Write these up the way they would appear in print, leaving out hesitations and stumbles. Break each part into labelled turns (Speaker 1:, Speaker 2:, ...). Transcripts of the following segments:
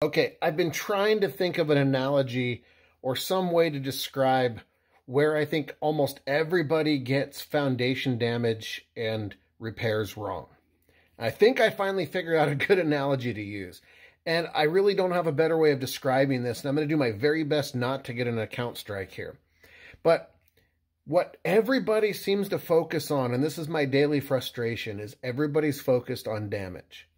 Speaker 1: Okay, I've been trying to think of an analogy or some way to describe where I think almost everybody gets foundation damage and repairs wrong. I think I finally figured out a good analogy to use. And I really don't have a better way of describing this, and I'm going to do my very best not to get an account strike here. But what everybody seems to focus on, and this is my daily frustration, is everybody's focused on damage.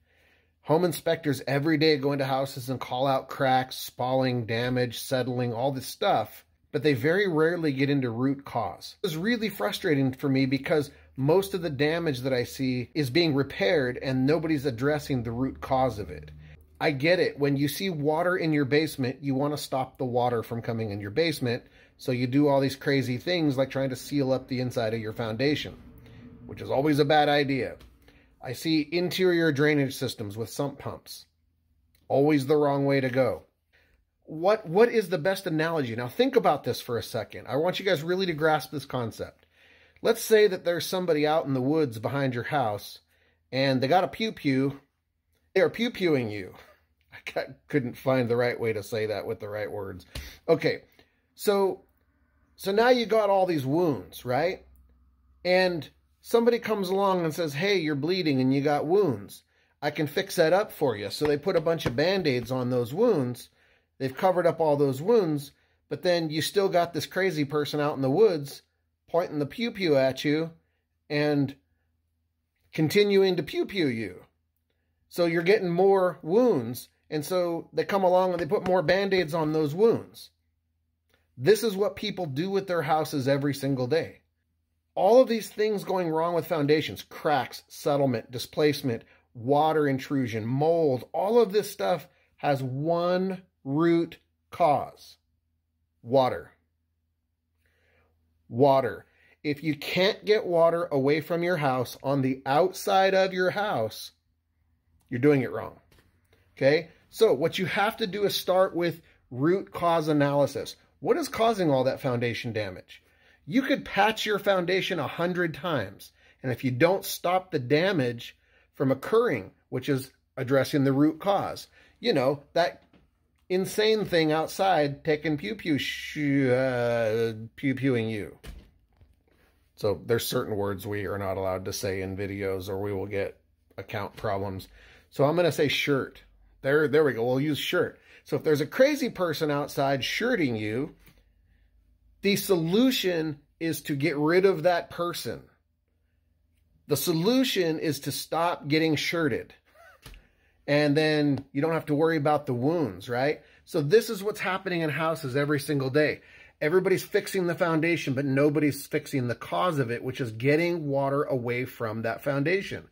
Speaker 1: Home inspectors every day go into houses and call out cracks, spalling, damage, settling, all this stuff, but they very rarely get into root cause. It's really frustrating for me because most of the damage that I see is being repaired and nobody's addressing the root cause of it. I get it. When you see water in your basement, you want to stop the water from coming in your basement, so you do all these crazy things like trying to seal up the inside of your foundation, which is always a bad idea. I see interior drainage systems with sump pumps. Always the wrong way to go. What is the best analogy? Now think about this for a second. I want you guys really to grasp this concept. Let's say that there's somebody out in the woods behind your house and they got a pew-pew. They are pew-pewing you. I couldn't find the right way to say that with the right words. Okay, so now you got all these wounds, right? And somebody comes along and says, hey, you're bleeding and you got wounds. I can fix that up for you. So they put a bunch of Band-Aids on those wounds. They've covered up all those wounds, but then you still got this crazy person out in the woods pointing the pew-pew at you and continuing to pew-pew you. So you're getting more wounds, and so they come along and they put more Band-Aids on those wounds. This is what people do with their houses every single day. All of these things going wrong with foundations, cracks, settlement, displacement, water intrusion, mold, all of this stuff has one root cause: water. Water. If you can't get water away from your house on the outside of your house, you're doing it wrong. Okay? So what you have to do is start with root cause analysis. What is causing all that foundation damage? You could patch your foundation 100 times, and if you don't stop the damage from occurring, which is addressing the root cause, you know, that insane thing outside taking pew-pewing you. So there's certain words we are not allowed to say in videos or we will get account problems. So I'm going to say shirt. There we go. We'll use shirt. So if there's a crazy person outside shirting you, the solution is to get rid of that person. The solution is to stop getting shirted. And then you don't have to worry about the wounds, right? So this is what's happening in houses every single day. Everybody's fixing the foundation, but nobody's fixing the cause of it, which is getting water away from that foundation.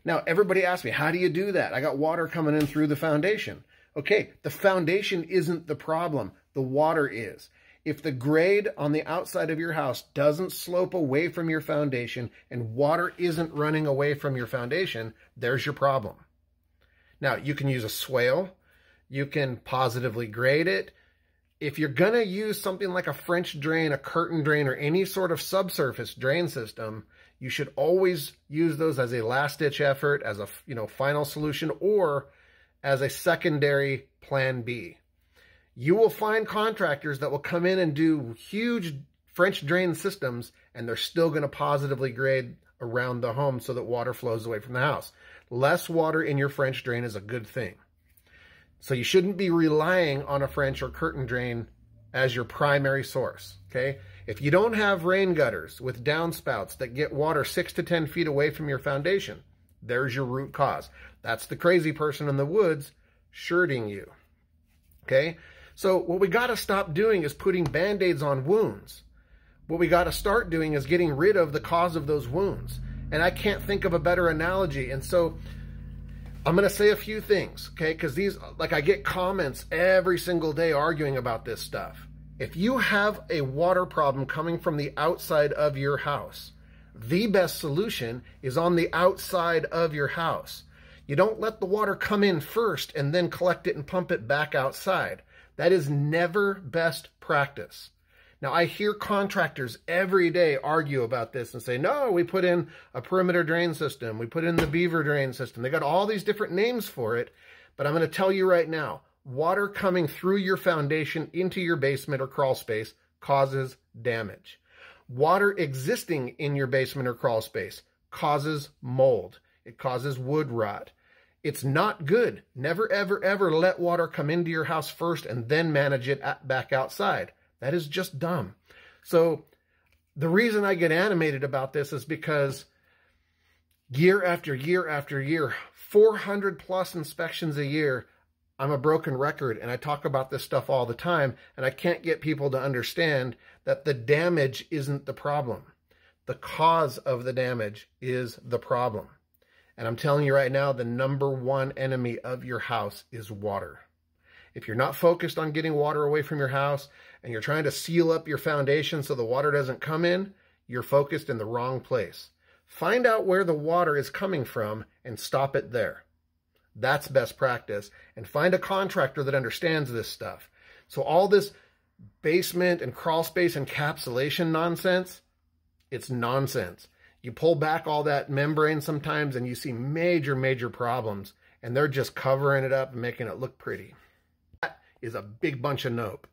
Speaker 1: Now, everybody asks me, how do you do that? I got water coming in through the foundation. Okay, the foundation isn't the problem. The water is. If the grade on the outside of your house doesn't slope away from your foundation and water isn't running away from your foundation, there's your problem. Now, you can use a swale. You can positively grade it. If you're going to use something like a French drain, a curtain drain, or any sort of subsurface drain system, you should always use those as a last-ditch effort, as a final solution, or as a secondary plan B. You will find contractors that will come in and do huge French drain systems, and they're still going to positively grade around the home so that water flows away from the house. Less water in your French drain is a good thing. So you shouldn't be relying on a French or curtain drain as your primary source, okay? If you don't have rain gutters with downspouts that get water 6 to 10 feet away from your foundation, there's your root cause. That's the crazy person in the woods shirting you, okay? So what we got to stop doing is putting Band-Aids on wounds. What we got to start doing is getting rid of the cause of those wounds. And I can't think of a better analogy. And so I'm going to say a few things, okay? Because I get comments every single day arguing about this stuff. If you have a water problem coming from the outside of your house, the best solution is on the outside of your house. You don't let the water come in first and then collect it and pump it back outside. That is never best practice. Now, I hear contractors every day argue about this and say, no, we put in a perimeter drain system. We put in the beaver drain system. They got all these different names for it. But I'm going to tell you right now, water coming through your foundation into your basement or crawl space causes damage. Water existing in your basement or crawl space causes mold. It causes wood rot. It's not good. Never, ever, ever let water come into your house first and then manage it back outside. That is just dumb. So the reason I get animated about this is because year after year after year, 400 plus inspections a year, I'm a broken record and I talk about this stuff all the time, and I can't get people to understand that the damage isn't the problem. The cause of the damage is the problem. And I'm telling you right now, the number one enemy of your house is water. If you're not focused on getting water away from your house and you're trying to seal up your foundation so the water doesn't come in, you're focused in the wrong place. Find out where the water is coming from and stop it there. That's best practice. And find a contractor that understands this stuff. So all this basement and crawl space encapsulation nonsense, it's nonsense. You pull back all that membrane sometimes and you see major, major problems, and they're just covering it up and making it look pretty. That is a big bunch of nope.